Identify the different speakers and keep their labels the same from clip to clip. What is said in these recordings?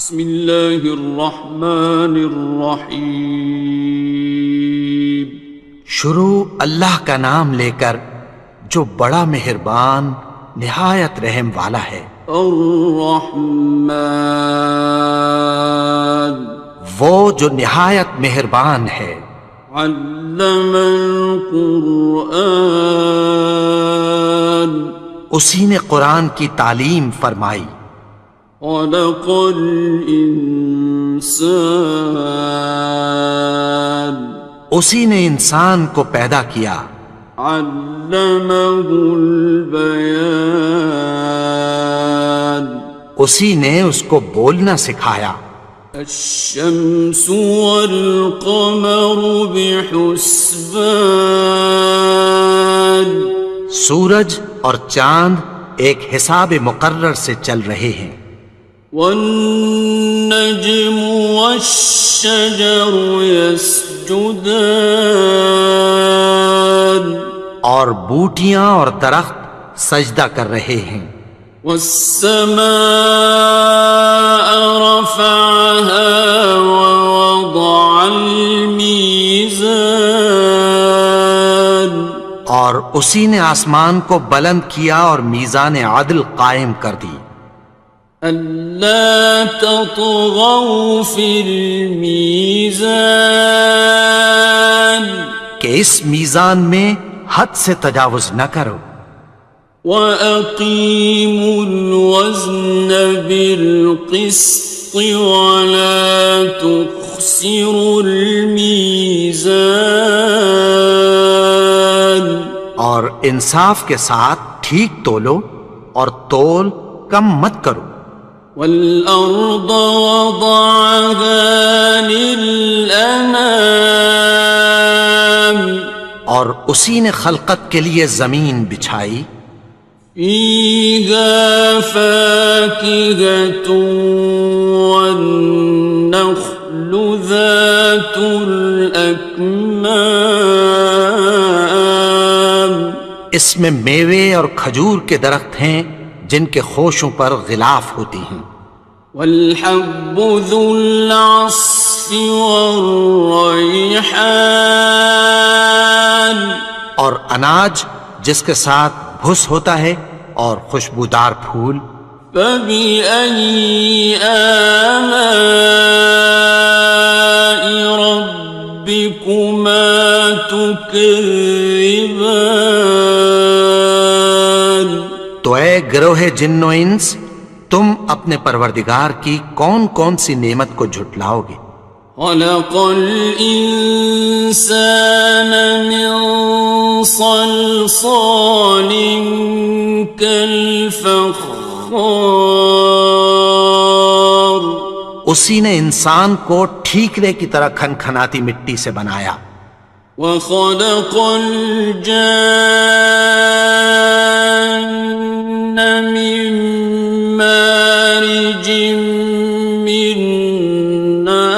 Speaker 1: بسم اللہ الرحمن الرحیم۔
Speaker 2: شروع اللہ کا نام لے کر جو بڑا مہربان نہایت رحم والا ہے۔
Speaker 1: الرحمن،
Speaker 2: وہ جو نہایت مہربان ہے۔
Speaker 1: علم القرآن،
Speaker 2: اسی نے قرآن کی تعلیم فرمائی۔
Speaker 1: خلق الانسان،
Speaker 2: اسی نے انسان کو پیدا کیا۔
Speaker 1: علمہ البیان،
Speaker 2: اسی نے اس کو بولنا سکھایا۔
Speaker 1: الشمس والقمر بحسبان،
Speaker 2: سورج اور چاند ایک حساب مقرر سے چل رہے ہیں۔
Speaker 1: والنجم والشجر يسجدان،
Speaker 2: اور بوٹیاں اور درخت سجدہ کر رہے ہیں۔
Speaker 1: والسماء رفعها ووضع الميزان،
Speaker 2: اور اسی نے آسمان کو بلند کیا اور میزان عدل قائم کر دی۔
Speaker 1: ألا تطغوا في الميزان،
Speaker 2: کہ اس میزان میں حد سے تجاوز نہ کرو۔
Speaker 1: وَأَقِيمُوا الْوَزْنَ بِالْقِسْطِ وَلَا تُخْسِرُوا الْمِيزَانَ،
Speaker 2: اور انصاف کے ساتھ ٹھیک تولو اور تول کم مت کرو۔
Speaker 1: وَالْأَرْضَ وَضَعَهَا لِلْأَنَامِ،
Speaker 2: اور اسی نے خلقت کے لیے زمین بچھائی۔
Speaker 1: فِيهَا فَاكِهَةٌ وَالنَّخْلُ ذَاتُ الْأَكْمَامِ،
Speaker 2: اس میں میوے اور کھجور کے درخت ہیں جن کے خوشوں پر غلاف ہوتی ہیں۔
Speaker 1: وَالْحَبُّ ذُو الْعَصْفِ وَالرَّيْحَانِ،
Speaker 2: اور اناج جس کے ساتھ بھس ہوتا ہے اور خوشبودار پھول۔
Speaker 1: فَبِأَيِّ آلَاءِ رَبِّكُمَا تُكَذِّبَانِ،
Speaker 2: تو اے گروہ جن و انس، تم اپنے پروردگار کی کون کون سی نعمت کو جھٹلاؤ گے؟
Speaker 1: خَلَقَ الْإِنسَانَ مِنْ صَلْصَالٍ كَالْفَخَّارِ،
Speaker 2: اسی نے انسان کو ٹھیکرے کی طرح کھنکھناتی مٹی سے بنایا۔
Speaker 1: وَخَلَقَ الْجَانَّ مِن مَّارِجٍ مِّن نَّارٍ،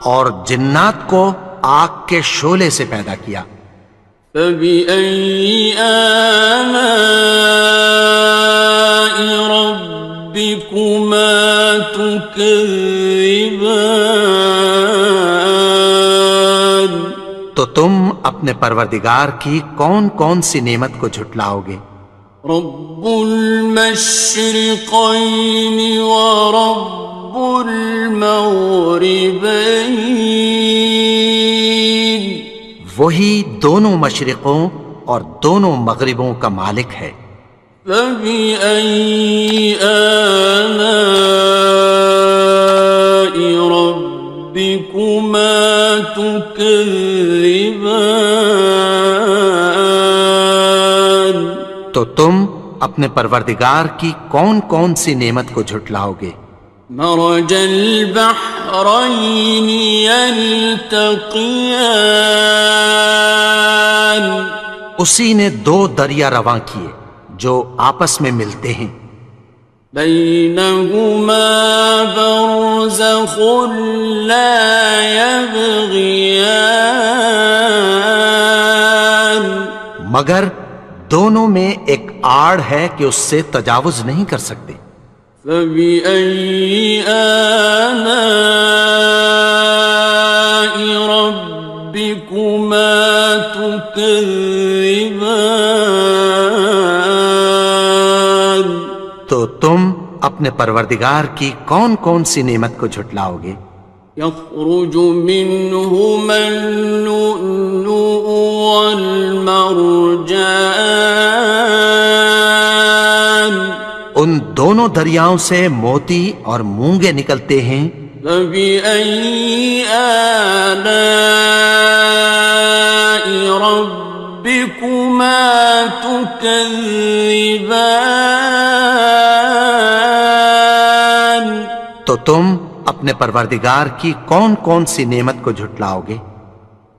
Speaker 2: اور جنات کو آگ کے شعلے سے پیدا کیا۔
Speaker 1: فَبِأَيِّ آلَاءِ رَبِّكُمَا تُكَذِّبَانِ،
Speaker 2: تو تم اپنے پروردگار کی کون کون سی نعمت کو جھٹلاؤ گے؟
Speaker 1: رب المشرقین ورب المغربین،
Speaker 2: وہی دونوں مشرقوں اور دونوں مغربوں کا مالک ہے۔
Speaker 1: فَبِأَيِّ آلَاءِ رَبِّكُمَا تُكَذِّبَانِ،
Speaker 2: تو تم اپنے پروردگار کی کون کون سی نعمت کو جھٹلاؤ گے؟
Speaker 1: مرج البحرین یلتقیان،
Speaker 2: اسی نے دو دریا رواں کیے جو آپس میں ملتے ہیں۔
Speaker 1: بینہما برزخ لا یبغیان،
Speaker 2: مگر دونوں میں ایک آڑ ہے کہ اس سے تجاوز نہیں کر سکتے۔
Speaker 1: فبأي آلاء ربكما تكذبان؟
Speaker 2: تو تم اپنے پروردگار کی کون کون سی نعمت کو جھٹلاؤ گے؟
Speaker 1: يخرج منهما اللؤلؤ والمرجان
Speaker 2: ان دونوں دریاؤں سے موتی اور مونگے نکلتے ہیں۔
Speaker 1: فبأي آلاء ربكما تكذبان؟
Speaker 2: تو تم اپنے پروردگار کی کون کون سی نعمت کو جھٹلاؤ گے؟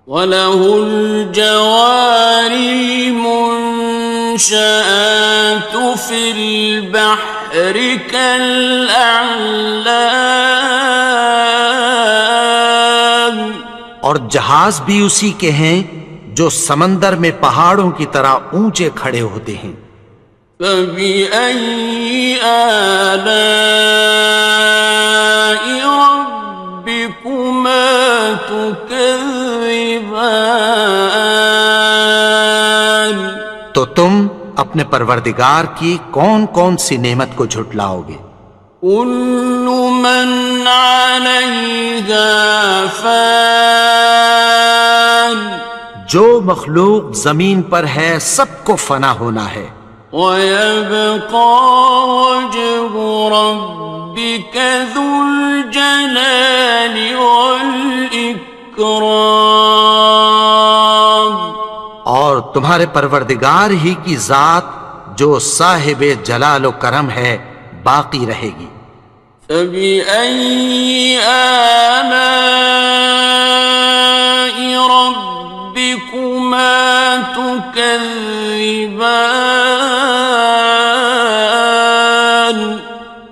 Speaker 1: وَلَهُ الْجَوَارِ الْمُنشَآتُ فِي الْبَحْرِ كَالْأَعْلَامِ،
Speaker 2: اور جہاز بھی اسی کے ہیں جو سمندر میں پہاڑوں کی طرح اونچے کھڑے ہوتے ہیں۔
Speaker 1: فَبِأَيِّ آلَاءِ رَبِّكُمَا تُكَذِّبَانِ؟
Speaker 2: تو تم اپنے پروردگار کی کون کون سی نعمت کو جھٹلاؤ گے؟
Speaker 1: كُلُّ مَنْ عَلَيْهَا فَانٍ،
Speaker 2: جو مخلوق زمین پر ہے سب کو فنا ہونا ہے۔
Speaker 1: وَيَبْقَى وَجْهُ رَبِّكَ ذُو الْجَلَالِ وَالْإِكْرَامِ،
Speaker 2: اور تمہارے پروردگار ہی کی ذات جو صاحب جلال و کرم ہے باقی رہے گی۔
Speaker 1: فَبِأَيِّ آلَاءِ رَبِّكُمَا تُكَذِّبَانِ؟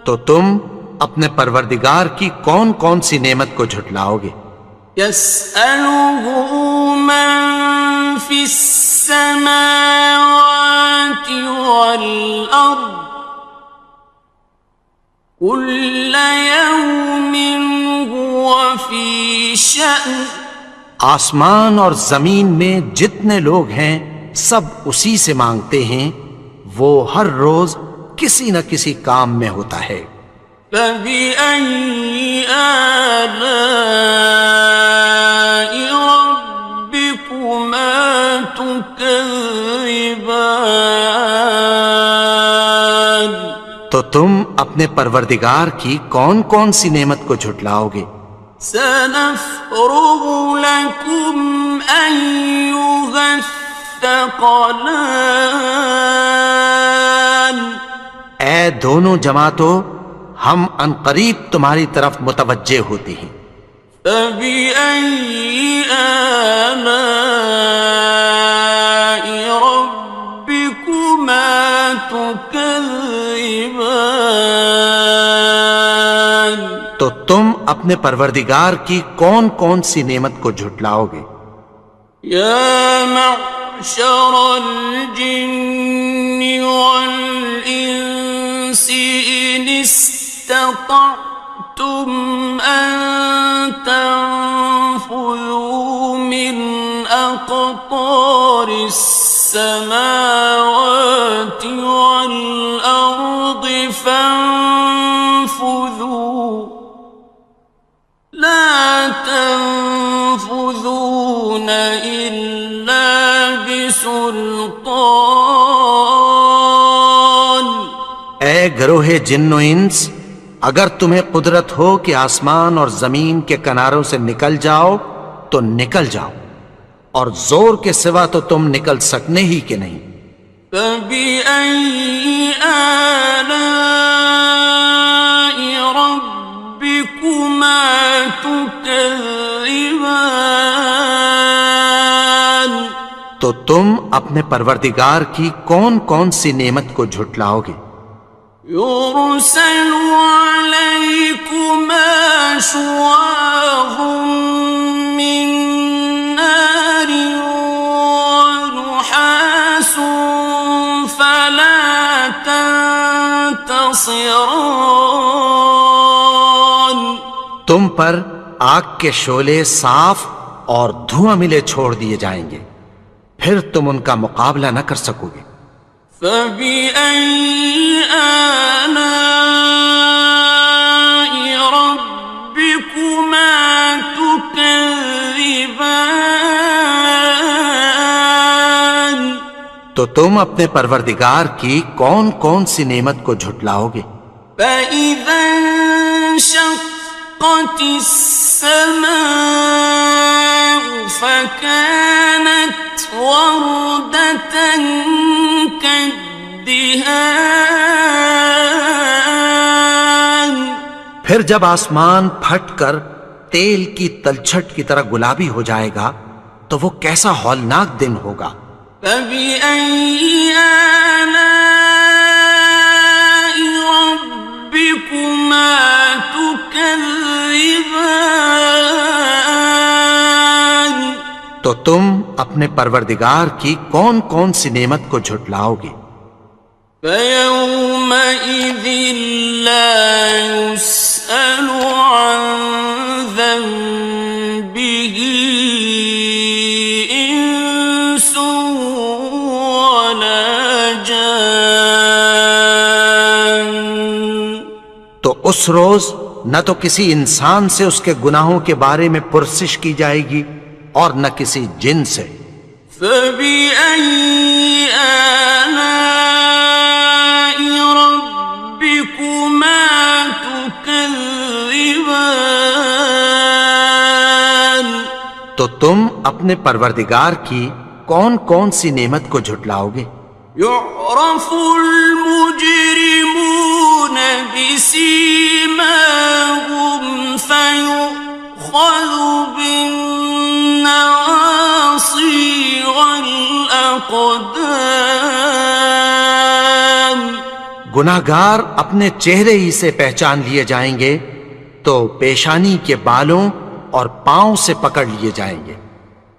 Speaker 2: تو تم اپنے پروردگار کی کون کون سی نعمت کو جھٹلاؤ گے؟
Speaker 1: يَسْأَلُهُ مَن فِي السَّمَاوَاتِ وَالْأَرْضِ كُلَّ يَوْمٍ هُوَ فِي شَأْنٍ،
Speaker 2: آسمان اور زمین میں جتنے لوگ ہیں سب اسی سے مانگتے ہیں، وہ ہر روز کسی نہ کسی کام میں ہوتا ہے۔
Speaker 1: فَبِأَيِّ آلَاءِ رَبِّكُمَا تُكَذِّبَانِ؟
Speaker 2: تو تم اپنے پروردگار کی کون کون سی نعمت کو جھٹلاؤ گے؟
Speaker 1: سَنَفْرُغُ لَكُمْ أَيُّهَ الثَّقَلَانِ؟
Speaker 2: اے دونوں جماعتوں، ہم عنقریب تمہاری طرف متوجہ ہوتے ہیں۔
Speaker 1: فَبِأَيِّ آلَاءِ رَبِّكُمَا تُكَذِّبَانِ؟
Speaker 2: تو تم اپنے پروردگار کی کون کون سی نعمت کو جھٹلاؤ گے؟
Speaker 1: يَا مَعْشَرَ الْجِنِّ وَالْإِنسِ إِنِ اسْتَطَعْتُمْ أَن تَنفُذُوا مِنْ أَقْطَارِ السَّمَاوَاتِ وَالْأَرْضِ فَانفُذُوا لَا تَنفُذُونَ إِلَّا بِسُلْطَانٍ۔
Speaker 2: اے گروہ جن و انس، اگر تمہیں قدرت ہو کہ آسمان اور زمین کے کناروں سے نکل جاؤ تو نکل جاؤ، اور زور کے سوا تو تم نکل سکنے ہی کہ نہیں۔
Speaker 1: فَبِأَيِّ آلَاءِ رَبِّكُمَا تُكَذِّبَانِ؟
Speaker 2: تو تم اپنے پروردگار کی کون کون سی نعمت کو جھٹلاؤ گے؟
Speaker 1: يُرْسَلُ عَلَيْكُمَا شُوَاظٌ مِّن نَّارٍ وَنُحَاسٌ خاسران.
Speaker 2: تم پر آگ کے شعلے صاف اور دھواں ملے چھوڑ دیے جائیں گے، پھر تم ان کا مقابلہ نہ کر سکو گے۔
Speaker 1: فبأي آلاء ربكما تكذبان.
Speaker 2: تو تم اپنے پروردگار کی کون کون سی نعمت کو جھٹلاؤ گے؟
Speaker 1: فإذا انشقت السماء فكانت وردة كالدهان.
Speaker 2: پھر جب آسمان پھٹ کر تیل کی تلچھٹ کی طرح گلابی ہو جائے گا تو وہ کیسا ہولناک دن ہوگا۔
Speaker 1: فبأي آلاء ربكما تكذبان.
Speaker 2: تو تم اپنے پروردگار کی کون کون سی نعمت کو جھٹلاؤ گے؟
Speaker 1: فيومئذ لا يسأل عن ذنبه إنس ولا جان.
Speaker 2: تو اس روز نہ تو کسی انسان سے اس کے گناہوں کے بارے میں پرسش کی جائے گی اور نہ کسی جن سے۔
Speaker 1: فبأي آلاء ربكما تكذبان.
Speaker 2: تو تم اپنے پروردگار کی کون کون سی نعمت کو جھٹلاؤ گے؟
Speaker 1: يعرف المجرمون بسيماهم فيؤخذ بالنواصي والأقدام.
Speaker 2: گناہگار اپنے چہرے ہی سے پہچان لیے جائیں گے تو پیشانی کے بالوں اور پاؤں سے پکڑ لیے جائیں گے۔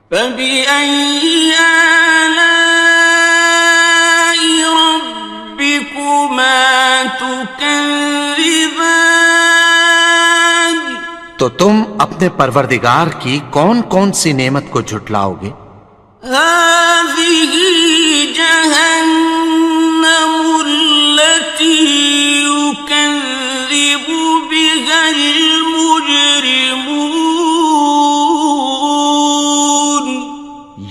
Speaker 1: فبأي آلاء ربكما تكذبان.
Speaker 2: تو تم اپنے پروردگار کی کون کون سی نعمت کو جھٹلاؤ گے؟
Speaker 1: هذه جهنم التي يكذب بها المجرمون.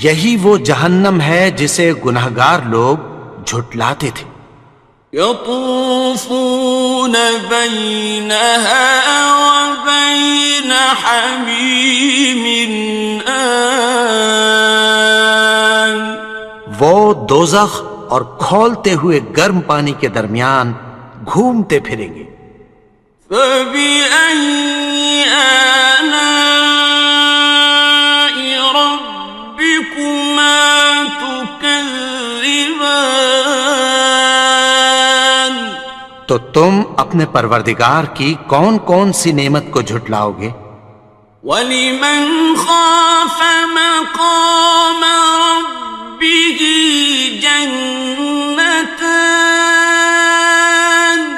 Speaker 2: یہی وہ جہنم ہے جسے گناہگار لوگ جھٹلاتے تھے۔
Speaker 1: يطوفون بينها وبين حميم آن.
Speaker 2: وہ دوزخ اور کھولتے ہوئے گرم پانی کے درمیان گھومتے پھریں گے۔
Speaker 1: فبأي آلاء ربكما تكذبان.
Speaker 2: تو تم اپنے پروردگار کی کون کون سی نعمت کو جھٹلاؤ گے؟
Speaker 1: وَلِمَنْ خَافَ مَقَامَ رَبِّهِ جَنَّتَانِ.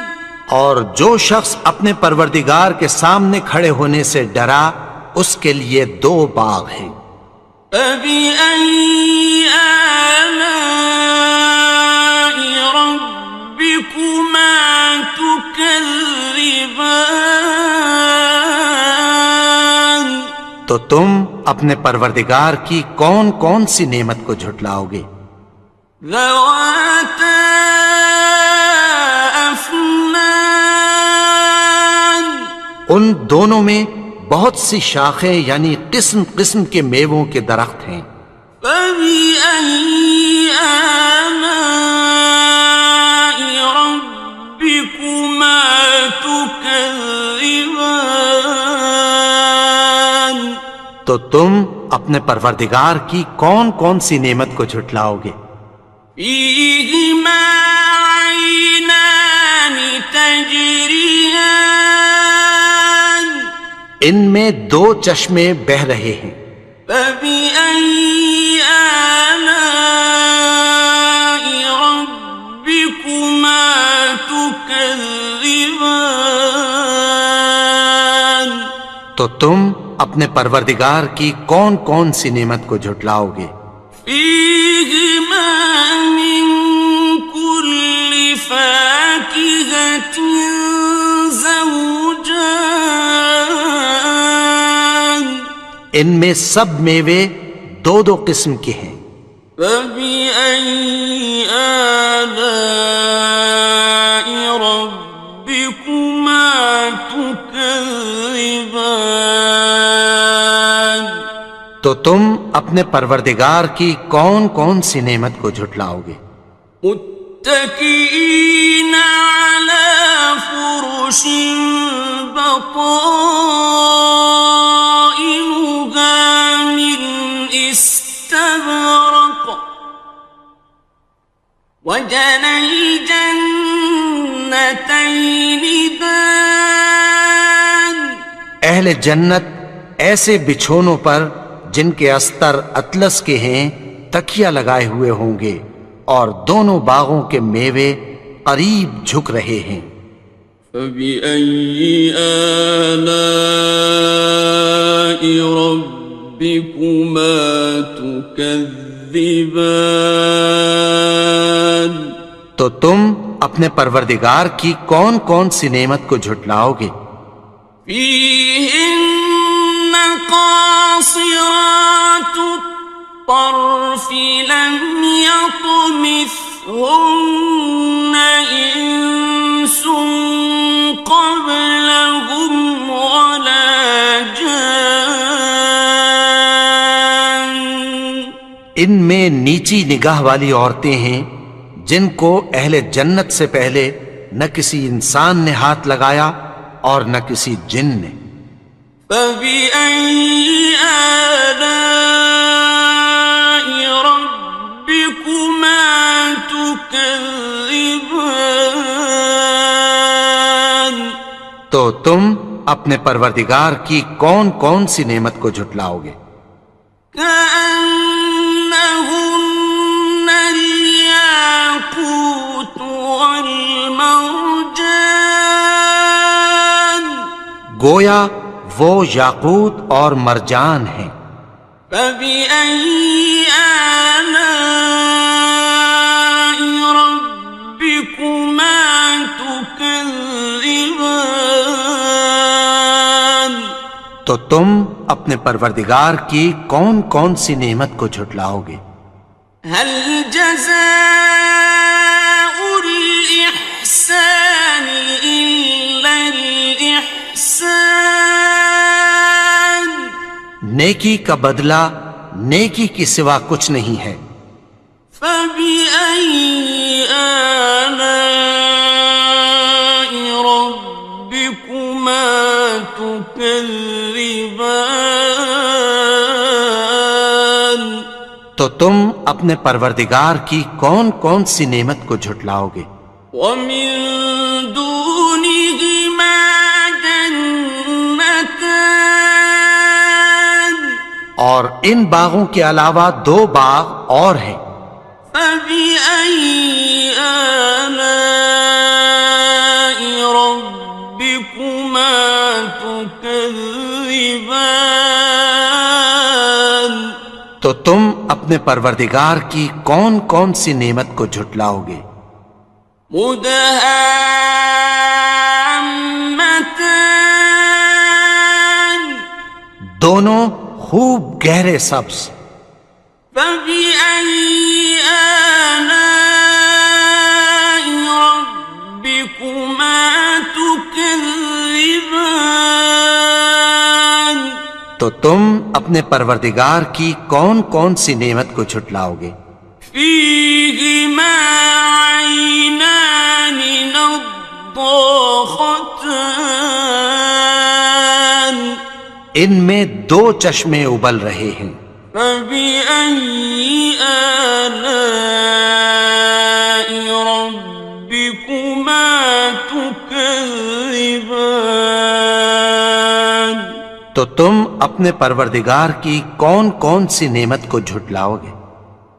Speaker 2: اور جو شخص اپنے پروردگار کے سامنے کھڑے ہونے سے ڈرا اس کے لیے دو باغ ہیں۔
Speaker 1: فَبِأَيِّ آلَاءِ رَبِّكُمَا تُكَذِّبَانِ.
Speaker 2: تو تم اپنے پروردگار کی کون کون سی نعمت کو جھٹلاؤ گے؟
Speaker 1: ذَوَاتَا أَفْنَانٍ.
Speaker 2: ان دونوں میں بہت سی شاخیں یعنی قسم قسم کے میووں کے درخت ہیں۔
Speaker 1: فَبِأَيِّ آلَاءِ رَبِّكُمَا تُكَذِّبَانِ.
Speaker 2: تو تم اپنے پروردگار کی کون کون سی نعمت کو جھٹلاؤ گے؟
Speaker 1: فِيهِمَا عَيْنَانِ تَجْرِيَانِ.
Speaker 2: ان میں دو چشمے بہہ رہے ہیں۔
Speaker 1: فَبِأَيِّ آلَاءِ رَبِّكُمَا تُكَذِّبَانِ. تكذبان
Speaker 2: تو تم اپنے پروردگار کی کون کون سی نعمت کو جھٹلاؤ گے؟
Speaker 1: فيهما من كل فاكهة زوجان
Speaker 2: ان میں سب میوے دو دو قسم کے ہیں۔
Speaker 1: فبأي آلاء ربكما تكذبان
Speaker 2: تو تم اپنے پروردگار کی کون کون سی نعمت کو جھٹلاؤ گے؟
Speaker 1: متكئين على فرش بطائنها من استبرق وجنى الجنتين دان
Speaker 2: اہل جنت ایسے بچھونوں پر جن کے استر اطلس کے ہیں تکیہ لگائے ہوئے ہوں گے اور دونوں باغوں کے میوے قریب جھک رہے ہیں۔
Speaker 1: فبأي آلاء ربكما تكذبان
Speaker 2: تو تم اپنے پروردگار کی کون کون سی نعمت کو جھٹلاؤ گے؟
Speaker 1: فيهن قاصرات الطرف لم يطمثهن إنس قبلهم ولا جان
Speaker 2: ان میں نیچی نگاہ والی عورتیں ہیں جن کو اہل جنت سے پہلے نہ کسی انسان نے ہاتھ لگایا اور نہ کسی جن نے۔
Speaker 1: فبأي آلاء ربكما تكذبان
Speaker 2: تو تم اپنے پروردگار کی کون کون سی نعمت کو جھٹلاؤ گے؟
Speaker 1: كأنهن الياقوت والمرجان
Speaker 2: گویا وہ یاقوت اور مرجان ہیں۔
Speaker 1: فبأي آلاء ربكما تكذبان
Speaker 2: تو تم اپنے پروردگار کی کون کون سی نعمت کو جھٹلاؤ گے؟
Speaker 1: هل جزاء الإحسان إلا الإحسان
Speaker 2: نیکی کا بدلہ نیکی کی سوا کچھ نہیں ہے۔
Speaker 1: فبأي آلاء ربكما تكذبان
Speaker 2: تو تم اپنے پروردگار کی کون کون سی نعمت کو جھٹلاؤ گے؟
Speaker 1: ومن دونهما جنتان
Speaker 2: اور ان باغوں کے علاوہ دو باغ اور ہیں۔
Speaker 1: فبأي آلاء ربكما تكذبان
Speaker 2: تو تم اپنے پروردگار کی کون کون سی نعمت کو جھٹلاؤ گے؟
Speaker 1: مدهامتان
Speaker 2: دونوں خوب گہرے سبز۔
Speaker 1: فبأي آلاء ربكما تكذبان
Speaker 2: تو تم اپنے پروردگار کی کون کون سی نعمت کو جھٹلاؤ گے؟
Speaker 1: فيهما عينان نضاختان
Speaker 2: ان میں دو چشمے ابل رہے ہیں۔
Speaker 1: فبأي آلاء ربكما تكذبان
Speaker 2: تو تم اپنے پروردگار کی کون کون سی نعمت کو جھٹلاؤ گے؟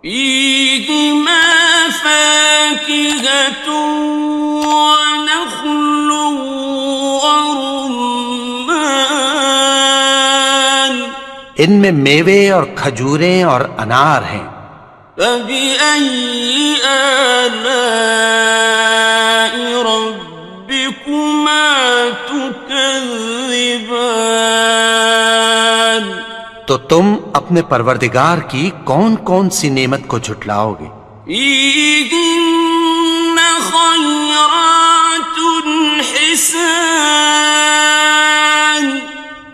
Speaker 1: فيهما فاكهة ونخل ورمان
Speaker 2: ان میں میوے اور کھجوریں اور انار ہیں.
Speaker 1: فبأي آلاء ربكما تكذبان
Speaker 2: تو تم اپنے پروردگار کی کون کون سی نعمت کو جھٹلاؤ گے؟
Speaker 1: فيهن خيرات حسان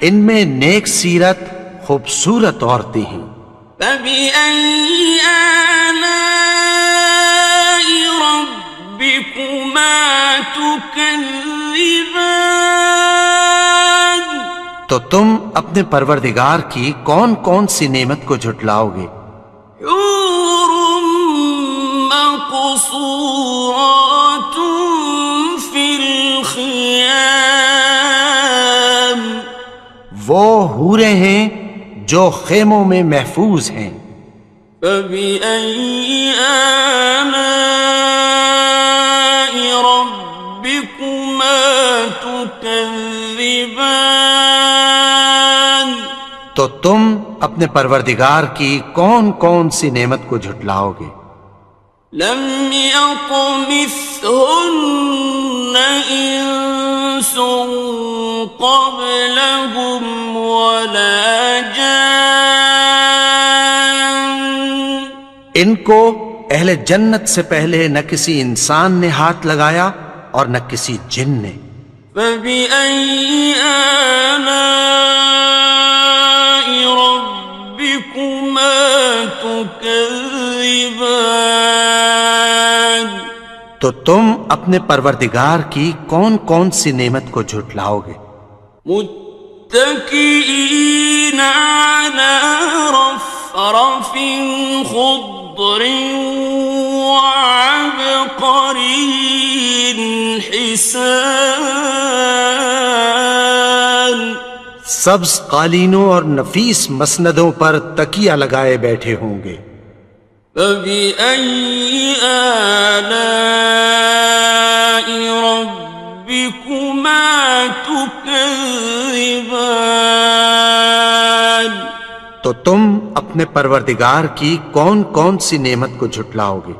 Speaker 2: ان میں نیک سیرت خوبصورت عورتیں ہیں.
Speaker 1: فبأي آلاء ربكما تكذبان
Speaker 2: تو تم اپنے پروردگار کی کون کون سی نعمت کو جھٹلاؤ گے؟
Speaker 1: حور مقصورات في الخيام
Speaker 2: وہ حوریں ہیں جو خیموں میں محفوظ ہیں.
Speaker 1: فبأي آلاء ربكما تكذبان
Speaker 2: تو تم اپنے پروردگار کی کون کون سی نعمت کو جھٹلاؤ گے؟
Speaker 1: لم يطمثهن إنس قبلهم ولا جان
Speaker 2: ان کو اہل جنت سے پہلے نہ کسی انسان نے ہاتھ لگایا اور نہ کسی جن نے.
Speaker 1: فبأي آلاء ربكما تكذبان
Speaker 2: تو تم اپنے پروردگار کی کون کون سی نعمت کو جھٹلاؤ گے؟
Speaker 1: متكئين على رفرف خضر وعبقري حسان
Speaker 2: سبز قالینوں اور نفیس مسندوں پر تکیہ لگائے بیٹھے ہوں گے.
Speaker 1: فبأي آلاء ربكما تكذبان
Speaker 2: تو تم اپنے پروردگار کی کون کون سی نعمت کو جھٹلاؤ گے؟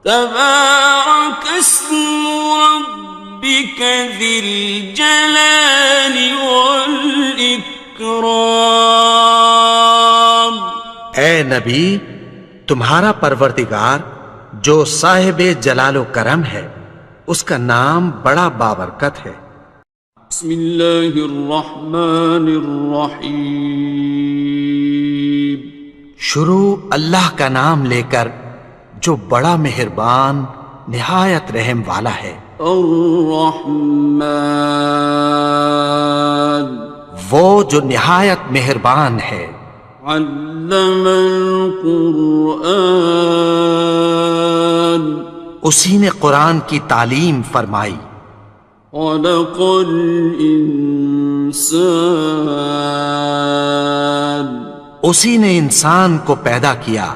Speaker 1: تبارك اسم ربك ذي الجلال والإكرام
Speaker 2: اے نبی، تمہارا پروردگار جو صاحب جلال و کرم ہے، اس کا نام بڑا بابرکت ہے.
Speaker 1: بسم اللہ الرحمن الرحیم
Speaker 2: شروع اللہ کا نام لے کر جو بڑا مہربان نہایت رحم والا ہے.
Speaker 1: الرحمن
Speaker 2: وہ جو نہایت مہربان ہے.
Speaker 1: علم القرآن
Speaker 2: اسی نے قرآن کی تعلیم فرمائی.
Speaker 1: خلق الانسان
Speaker 2: اسی نے انسان کو پیدا کیا.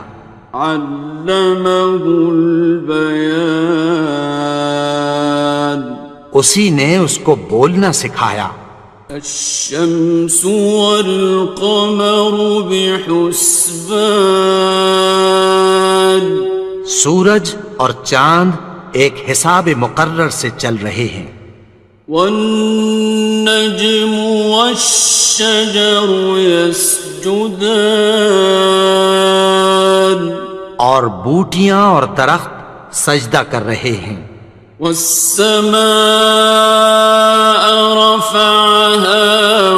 Speaker 1: علمہ البیان
Speaker 2: اسی نے اس کو بولنا سکھایا.
Speaker 1: الشمس والقمر بحسبان
Speaker 2: سورج اور چاند ایک حساب مقرر سے چل رہے ہیں.
Speaker 1: والنجم والشجر يسجدان
Speaker 2: اور بوٹیاں اور درخت سجدہ کر رہے ہیں.
Speaker 1: والسماء رفعها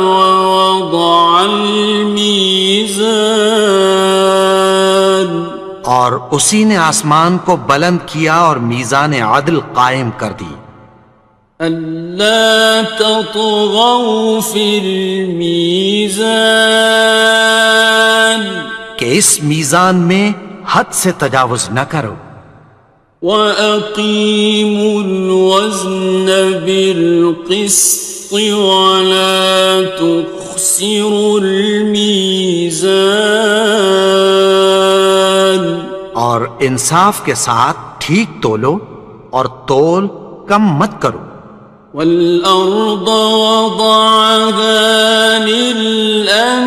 Speaker 1: ووضع الميزان
Speaker 2: اور اسی نے آسمان کو بلند کیا اور میزان عدل قائم کر دی.
Speaker 1: ألا تطغوا في الميزان
Speaker 2: کہ اس میزان میں حد سے تجاوز نہ کرو.
Speaker 1: وَأَقِيمُوا الْوَزْنَ بِالْقِسْطِ وَلَا تُخْسِرُوا الْمِيزَانَ
Speaker 2: اور انصاف کے ساتھ ٹھیک تولو اور تول کم مت کرو.
Speaker 1: والأرض وضعها للأنام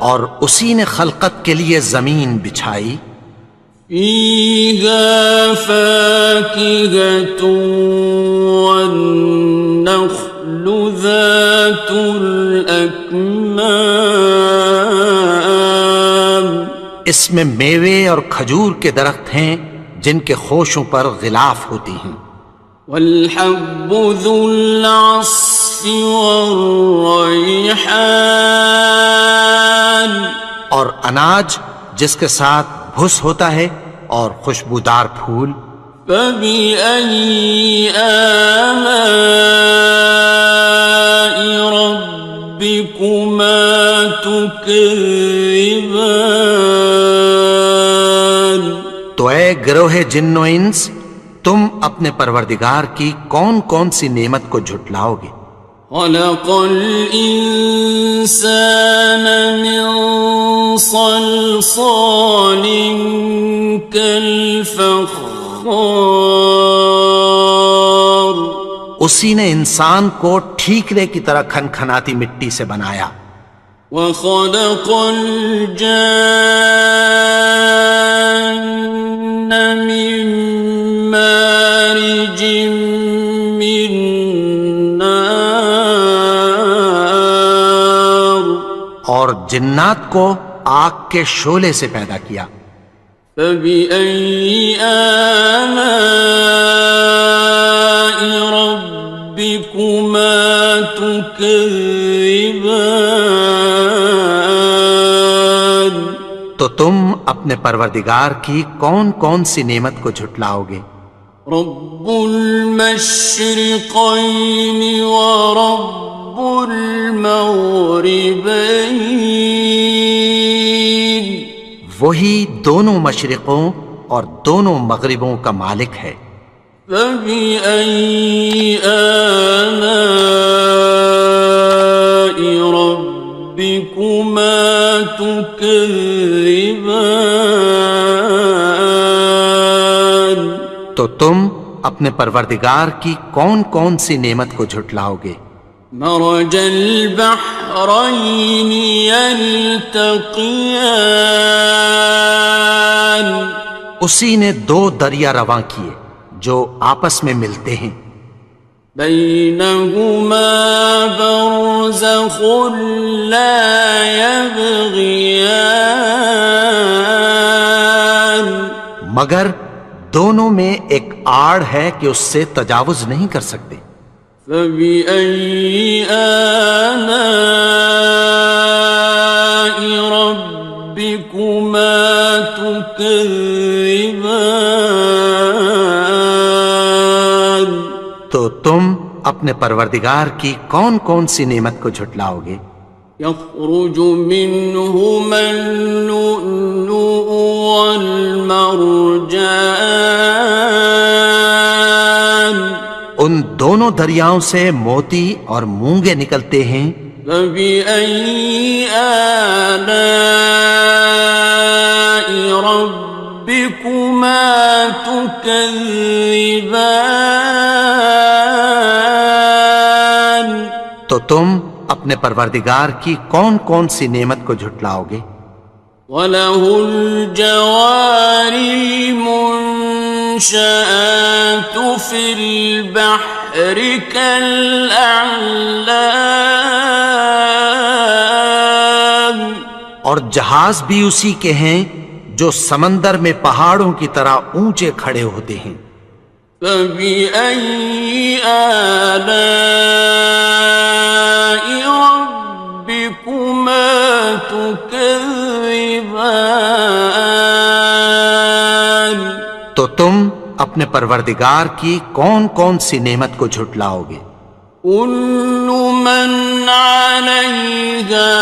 Speaker 2: اور اسی نے خلقت کے لیے زمین بچھائی.
Speaker 1: فيها فاكهة والنخل ذات الأكمام
Speaker 2: اس میں میوے اور کھجور کے درخت ہیں جن کے خوشوں پر غلاف ہوتی ہیں.
Speaker 1: والحب ذو العصف والریحان
Speaker 2: اور اناج جس کے ساتھ بھس ہوتا ہے اور خوشبودار پھول.
Speaker 1: فبأي آلاء ربكما تكذبان
Speaker 2: تو اے گروہ جن و انس تم اپنے پروردگار کی کون کون سی نعمت کو جھٹلاؤ گے.
Speaker 1: خلق الإنسان من صلصال كالفخار
Speaker 2: اسی نے انسان کو ٹھیکرے کی طرح کھنکھناتی مٹی سے بنایا.
Speaker 1: وخلق الجان من مارج من نار
Speaker 2: اور جنات کو آگ کے شعلے سے پیدا کیا.
Speaker 1: فبأي آلاء ربكما تكذبان
Speaker 2: تو تم اپنے پروردگار کی کون کون سی نعمت کو جھٹلاؤ گے.
Speaker 1: رب المشرقين ورب المغربين
Speaker 2: وہی دونوں مشرقوں اور دونوں مغربوں کا مالک ہے.
Speaker 1: فبأي آلاء ربكما تكذبان
Speaker 2: تو تم اپنے پروردگار کی کون کون سی نعمت کو جھٹلاؤ گے.
Speaker 1: مرج البحرين يلتقيان
Speaker 2: اسی نے دو دریا رواں کیے جو آپس میں ملتے ہیں.
Speaker 1: بينهما برزخ لا يبغيان
Speaker 2: مگر دونوں میں ایک آڑ ہے کہ اس سے تجاوز نہیں کر سکتے.
Speaker 1: فبأي آلاء ربكما تكذبان
Speaker 2: تو تم اپنے پروردگار کی کون کون سی نعمت کو جھٹلاؤ گے.
Speaker 1: يخرج منهما اللؤلؤ والمرجان
Speaker 2: ان دونوں دریاؤں سے موتی اور مونگے نکلتے ہیں.
Speaker 1: فبأي آلاء ربكما تكذبان
Speaker 2: تو تم اپنے پروردگار کی کون کون سی نعمت کو جھٹلاؤ گے.
Speaker 1: وَلَهُ الْجَوَارِ الْمُنشَآتُ فِي الْبَحْرِ كَالْأَعْلَامِ
Speaker 2: اور جہاز بھی اسی کے ہیں جو سمندر میں پہاڑوں کی طرح اونچے کھڑے ہوتے ہیں.
Speaker 1: فَبِأَيِّ آلَاءِ رَبِّكُمَا تُكَذِّبَانِ
Speaker 2: تو تم اپنے پروردگار کی کون کون سی نعمت کو جھٹلاؤ گے.
Speaker 1: كُلُّ مَنْ عَلَيْهَا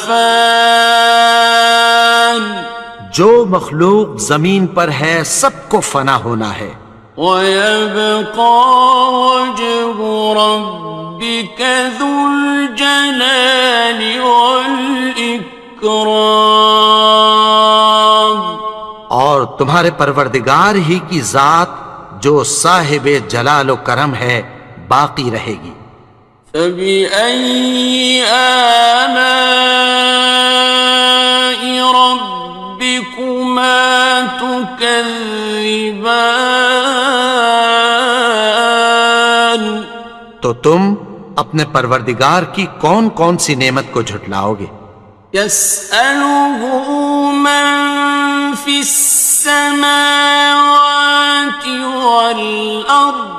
Speaker 1: فَانٍ
Speaker 2: جو مخلوق زمین پر ہے سب کو فنا ہونا ہے.
Speaker 1: وَيَبْقَى وَجْهُ رَبِّكَ ذُو الْجَلَالِ وَالْإِكْرَامِ
Speaker 2: تمہارے پروردگار ہی کی ذات جو صاحب جلال و کرم ہے باقی رہے گی۔
Speaker 1: فبأي آلاء ربكما تكذبان؟
Speaker 2: تو تم اپنے پروردگار کی کون کون سی نعمت کو جھٹلاؤ گے؟
Speaker 1: يسأله من في السماوات والأرض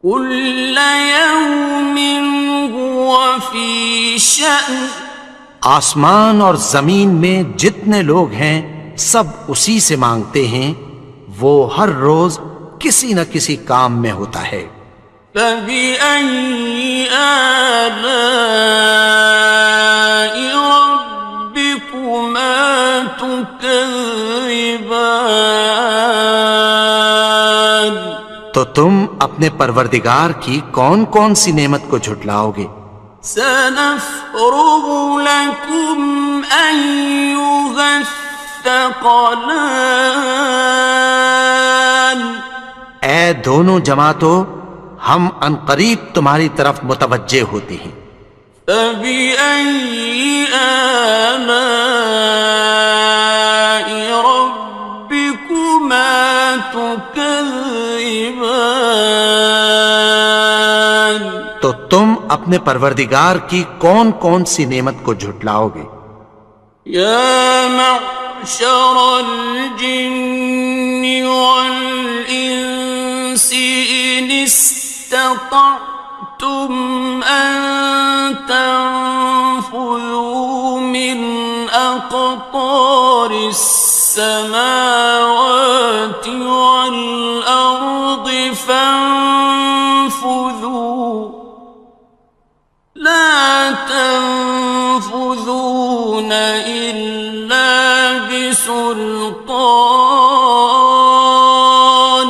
Speaker 1: كل يوم هو في شأن۔
Speaker 2: آسمان اور زمین میں جتنے لوگ ہیں سب اسی سے مانگتے ہیں، وہ ہر روز کسی نہ کسی کام میں ہوتا ہے۔
Speaker 1: فبأي آلاء ربكما تكذبان؟
Speaker 2: تو تم اپنے پروردگار کی کون کون سی نعمت کو جھٹلاؤ گے؟
Speaker 1: سنفرغ لكم أيها الثقلان۔
Speaker 2: اے دونوں جماعتوں، ہم عنقریب تمہاری طرف متوجہ ہوتے ہیں۔
Speaker 1: فبأي آلاء ربكما تكذبان؟
Speaker 2: تو تم اپنے پروردگار کی کون کون سی نعمت کو جھٹلاؤ گے؟
Speaker 1: يا معشر الجن والإنس إن استطعتم أن تنفذوا من أقطار السماوات والأرض فانفذوا لا تنفذون إلا بسلطان۔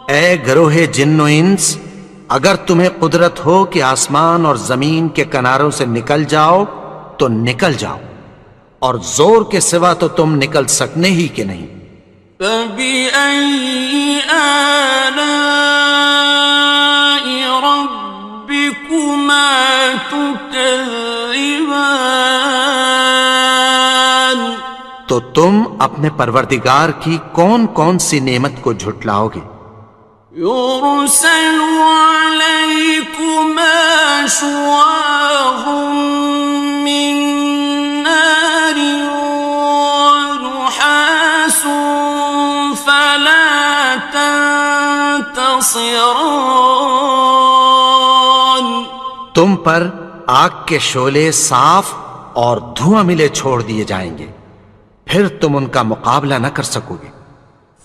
Speaker 2: اے گروہ جن و انس، اگر تمہیں قدرت ہو کہ آسمان اور زمین کے کناروں سے نکل جاؤ تو نکل جاؤ، اور زور کے سوا تو تم نکل سکنے ہی کہ نہیں۔
Speaker 1: فبأي آلاء ربكما تكذبان؟
Speaker 2: تو تم اپنے پروردگار کی کون کون سی نعمت کو جھٹلاؤ گے؟
Speaker 1: يرسل عليكما شواظ من نار ونحاس فلا تنتصران۔
Speaker 2: تم پر آگ کے شعلے صاف اور دھواں ملے چھوڑ دیے جائیں گے، پھر تم ان کا مقابلہ نہ کر سکو گے۔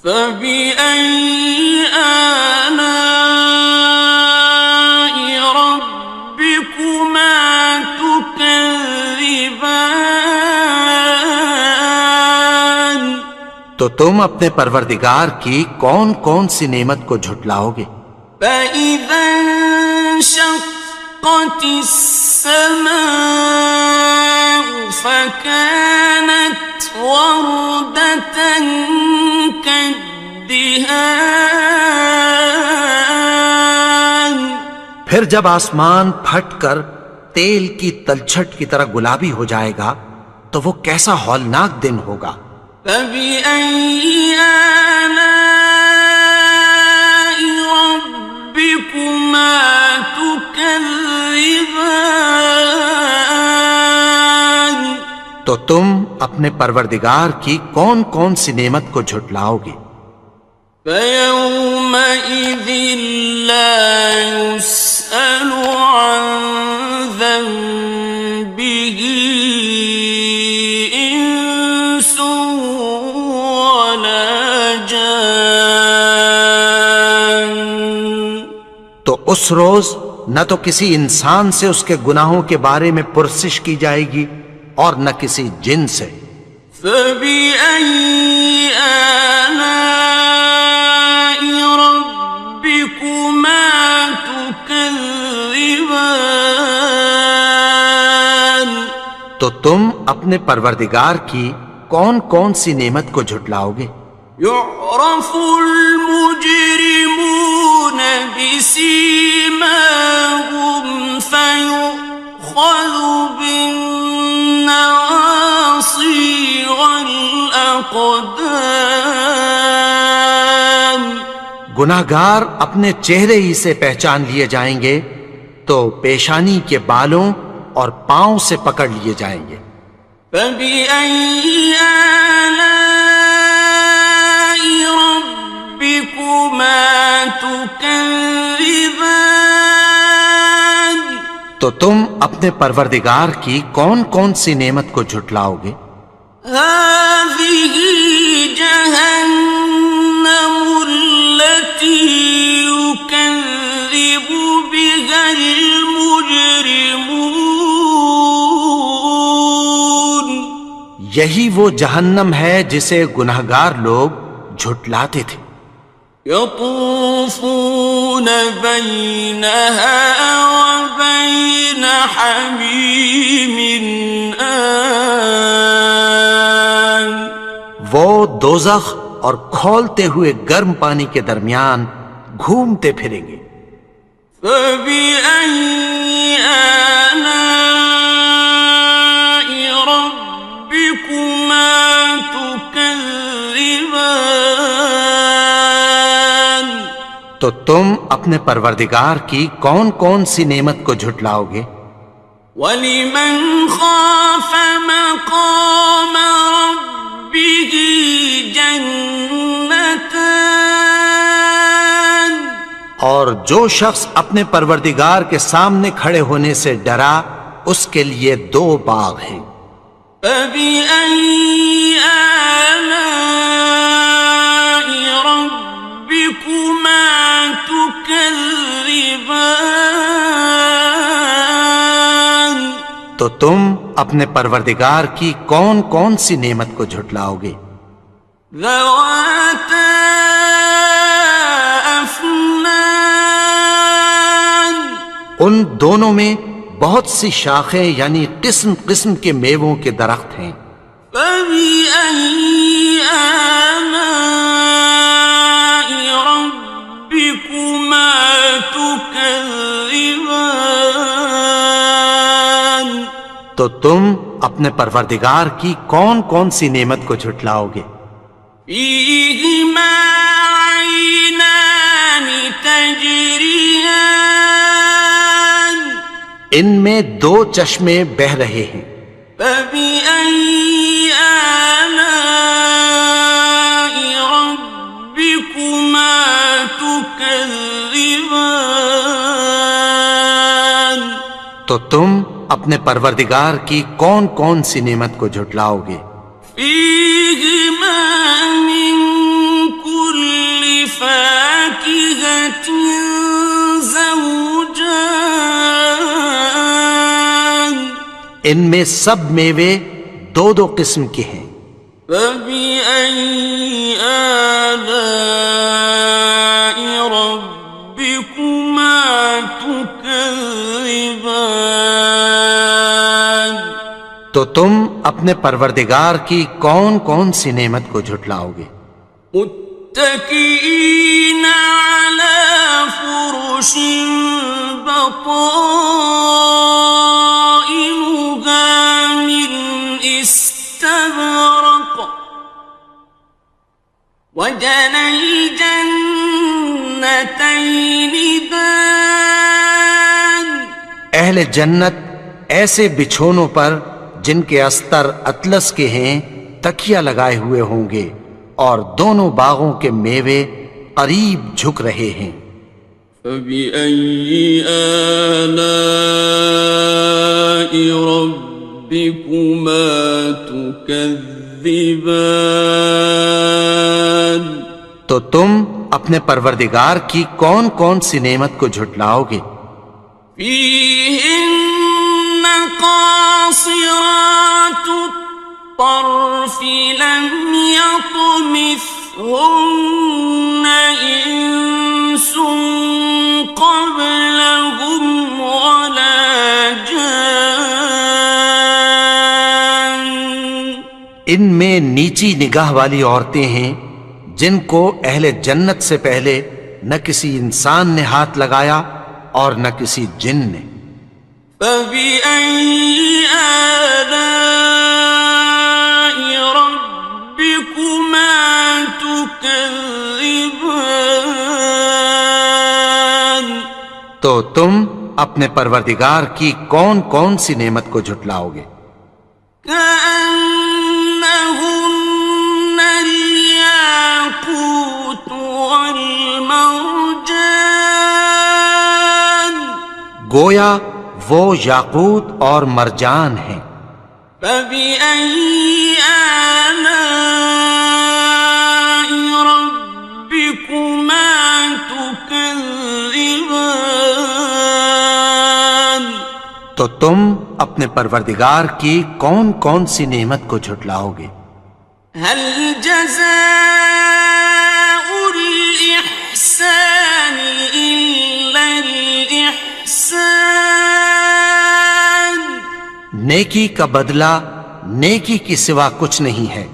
Speaker 1: فبأي آلاء ربكما تكذبان؟
Speaker 2: تو تم اپنے پروردگار کی کون کون سی نعمت کو جھٹلاؤ گے؟
Speaker 1: فإذا انشقت السماء فكانت وردة كالدهان۔
Speaker 2: پھر جب آسمان پھٹ کر تیل کی تلچھٹ کی طرح گلابی ہو جائے گا تو وہ کیسا ہولناک دن ہوگا۔
Speaker 1: فبأي آلاء ربكما تكذبان؟
Speaker 2: تو تم اپنے پروردگار کی کون کون سی نعمت کو جھٹلاؤ گے؟
Speaker 1: فيومئذ لا يسأل عن ذنبه إنس ولا جان۔
Speaker 2: تو اس روز نہ تو کسی انسان سے اس کے گناہوں کے بارے میں پرسش کی جائے گی اور نہ کسی جن سے۔
Speaker 1: فبأي آلاء ربكما تكذبان؟
Speaker 2: تو تم اپنے پروردگار کی کون کون سی نعمت کو جھٹلاؤ گے؟
Speaker 1: يعرف المجرمون بسيماهم فيؤخذ بالنواصي والأقدام.
Speaker 2: گناہگار اپنے چہرے ہی سے پہچان لیے جائیں گے تو پیشانی کے بالوں اور پاؤں سے پکڑ لیے جائیں گے.
Speaker 1: فبأي آلاء ربكما تكذبان.
Speaker 2: تو تم اپنے پروردگار کی کون کون سی نعمت کو جھٹلاؤ گے؟
Speaker 1: هذه جهنم التي يكذب بها المجرمون.
Speaker 2: یہی وہ جہنم ہے جسے گناہگار لوگ جھٹلاتے تھے.
Speaker 1: يطوفون بينها وبين حميم آن.
Speaker 2: وہ دوزخ اور کھولتے ہوئے گرم پانی کے درمیان گھومتے پھریں گے.
Speaker 1: فبأي آلاء ربكما تكذبان.
Speaker 2: تو تم اپنے پروردگار کی کون کون سی نعمت کو جھٹلاؤ گے؟
Speaker 1: وَلِمَنْ خَافَ مَقَامَ رَبِّهِ جَنَّتَانِ.
Speaker 2: اور جو شخص اپنے پروردگار کے سامنے کھڑے ہونے سے ڈرا اس کے لیے 2 باغ ہیں.
Speaker 1: فَبِأَيِّ آلَاءِ رَبِّكُمَا تُكَذِّبَانِ.
Speaker 2: تو تم اپنے پروردگار کی کون کون سی نعمت کو جھٹلاؤ گے؟
Speaker 1: ذَوَاتَا أَفْنَانٍ.
Speaker 2: ان دونوں میں بہت سی شاخیں یعنی قسم قسم کے میووں کے درخت ہیں.
Speaker 1: فَبِأَيِّ آلَاءِ رَبِّكُمَا تُكَذِّبَانِ.
Speaker 2: تو تم اپنے پروردگار کی کون کون سی نعمت کو جھٹلاؤ گے؟
Speaker 1: فِيهِمَا عَيْنَانِ تَجْرِيَانِ.
Speaker 2: ان میں 2 چشمے بہہ رہے ہیں.
Speaker 1: فَبِأَيِّ آلَاءِ رَبِّكُمَا تُكَذِّبَانِ.
Speaker 2: تو تم اپنے پروردگار کی کون کون سی نعمت کو جھٹلاؤ گے؟
Speaker 1: فِيهِمَا مِن كُلِّ فَاكِهَةٍ زَوْجَانِ.
Speaker 2: ان میں سب میوے 2 قسم کے ہیں.
Speaker 1: فَبِأَيِّ آلَاءِ رَبِّكُمَا تُكَذِّبَانِ.
Speaker 2: تو تم اپنے پروردگار کی کون کون سی نعمت کو جھٹلاؤ گے؟
Speaker 1: متكئين على فرش بطائنها من استبرق وجنى الجنتين دان.
Speaker 2: اہل جنت ایسے بچھونوں پر جن کے استر اطلس کے ہیں تکیہ لگائے ہوئے ہوں گے اور دونوں باغوں کے میوے قریب جھک رہے ہیں.
Speaker 1: فَبِأَيِّ آلَاءِ رَبِّكُمَا تُكَذِّبَانِ.
Speaker 2: تو تم اپنے پروردگار کی کون کون سی نعمت کو جھٹلاؤ گے؟
Speaker 1: فِيهِنَّ قَاصِرَاتُ الطَّرْفِ لَمْ يَطْمِثْهُنَّ إِنسٌ قَبْلَهُمْ وَلَا جَانٌّ.
Speaker 2: ان میں نیچی نگاہ والی عورتیں ہیں جن کو اہل جنت سے پہلے نہ کسی انسان نے ہاتھ لگایا اور نہ کسی جن نے۔
Speaker 1: فَبِأَيِّ آلَاءِ رَبِّكُمَا تُكَذِّبَانِ،
Speaker 2: تو تم اپنے پروردگار کی کون کون سی نعمت کو جھٹلاؤ گے؟
Speaker 1: كأنهن الياقوت والمرجان،
Speaker 2: گویا وہ یاقوت اور مرجان ہیں۔
Speaker 1: فبأي آلاء ربكما تكذبان،
Speaker 2: تو تم اپنے پروردگار کی کون کون سی نعمت کو جھٹلاؤ گے؟
Speaker 1: هل جزاء الإحسان إلا الإحسان،
Speaker 2: نیکی کا بدلہ نیکی کی سوا کچھ نہیں ہے۔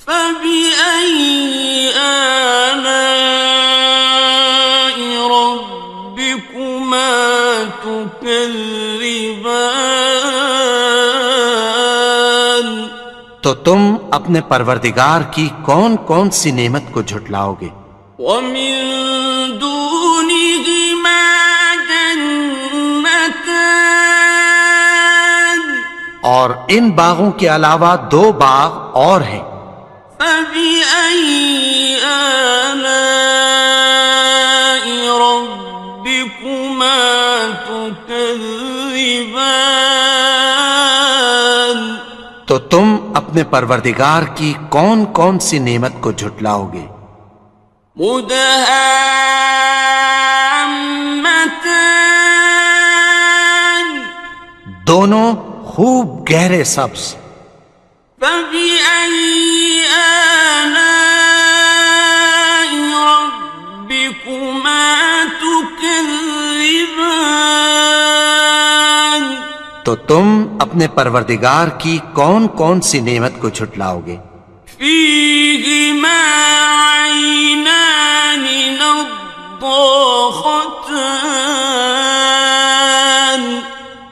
Speaker 1: فبأي آلاء ربكما تكذبان،
Speaker 2: تو تم اپنے پروردگار کی کون کون سی نعمت کو جھٹلاؤ گے؟
Speaker 1: ومن دونهما جنتان،
Speaker 2: اور ان باغوں کے علاوہ دو باغ اور ہیں۔
Speaker 1: فبأي آلاء ربكما تكذبان،
Speaker 2: تو تم اپنے پروردگار کی کون کون سی نعمت کو جھٹلاؤ گے؟
Speaker 1: مدهامتان،
Speaker 2: دونوں خوب گہرے سبز۔
Speaker 1: فبأي آلاء ربكما تكذبان،
Speaker 2: تو تم اپنے پروردگار کی کون کون سی نعمت کو جھٹلاؤ گے؟
Speaker 1: فيهما عينان نضاختان،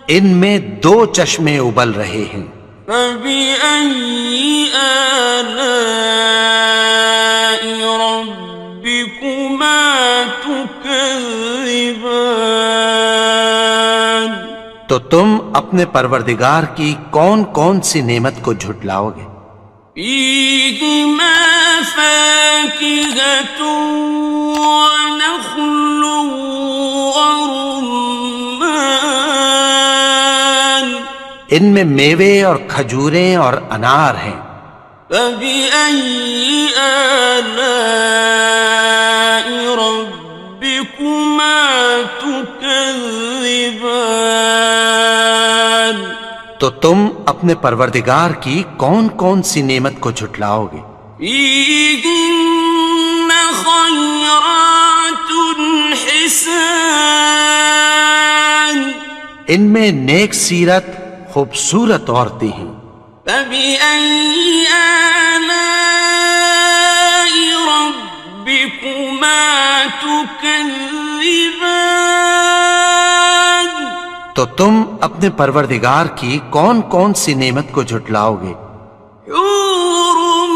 Speaker 2: ان میں دو چشمے ابل رہے ہیں۔
Speaker 1: فبأي آلاء ربكما تكذبان،
Speaker 2: تو تم اپنے پروردگار کی کون کون سی نعمت کو جھٹلاؤ گے؟
Speaker 1: فيهما فاكهة ونخل ورمان،
Speaker 2: ان میں میوے اور کھجوریں اور انار ہیں۔
Speaker 1: فبأي آلاء ربكما تكذبان،
Speaker 2: تو تم اپنے پروردگار کی کون کون سی نعمت کو جھٹلاؤ گے؟
Speaker 1: فيهن خيرات حسان،
Speaker 2: ان میں نیک سیرت خوبصورت عورتیں ہیں۔
Speaker 1: فبأي آلاء ربكما تكذبان،
Speaker 2: تو تم اپنے پروردگار کی کون کون سی نعمت کو جھٹلاؤ گے؟
Speaker 1: حور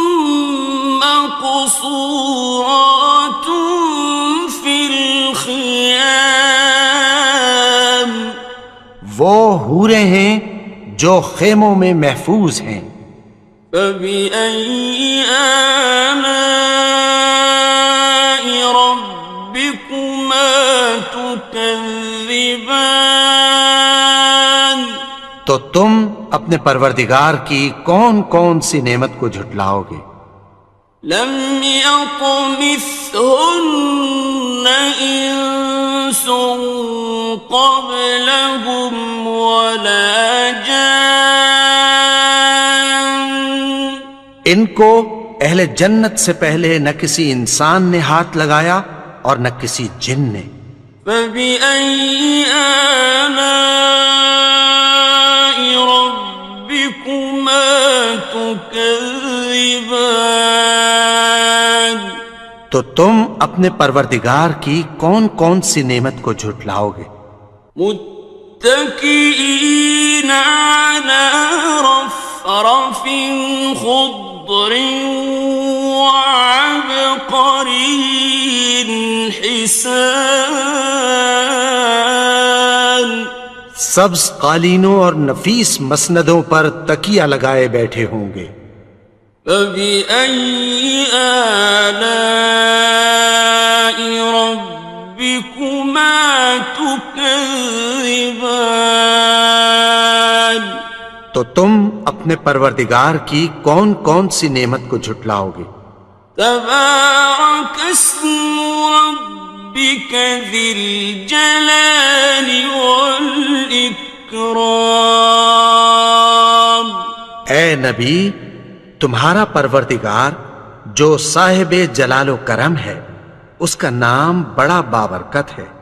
Speaker 1: مقصورات في الخيام،
Speaker 2: وہ حوریں ہیں جو خیموں میں محفوظ ہیں۔
Speaker 1: فبأي آلاء ربكما تكذبان،
Speaker 2: تو تم اپنے پروردگار کی کون کون سی نعمت کو جھٹلاؤ گے؟
Speaker 1: لم يطمثهن إنس قبلهم ولا جان،
Speaker 2: ان کو اہل جنت سے پہلے نہ کسی انسان نے ہاتھ لگایا اور نہ کسی جن نے۔
Speaker 1: فبأي آلاء ربكما تكذبان، تكذبان
Speaker 2: تو تم اپنے پروردگار کی کون کون سی نعمت کو جھٹلاؤ گے؟
Speaker 1: متكئين على رفرف خضر وعبقري حسان
Speaker 2: سبز قالینوں اور نفیس مسندوں پر تکیہ لگائے بیٹھے ہوں گے۔
Speaker 1: فبأي آلاء ربكما تكذبان
Speaker 2: تو تم اپنے پروردگار کی کون کون سی نعمت کو جھٹلاؤ گے؟
Speaker 1: تبارك اسم ربك ذي الجلال والإكرام
Speaker 2: اے نبی، تمہارا پروردگار جو صاحب جلال و کرم ہے، اس کا نام بڑا بابرکت ہے۔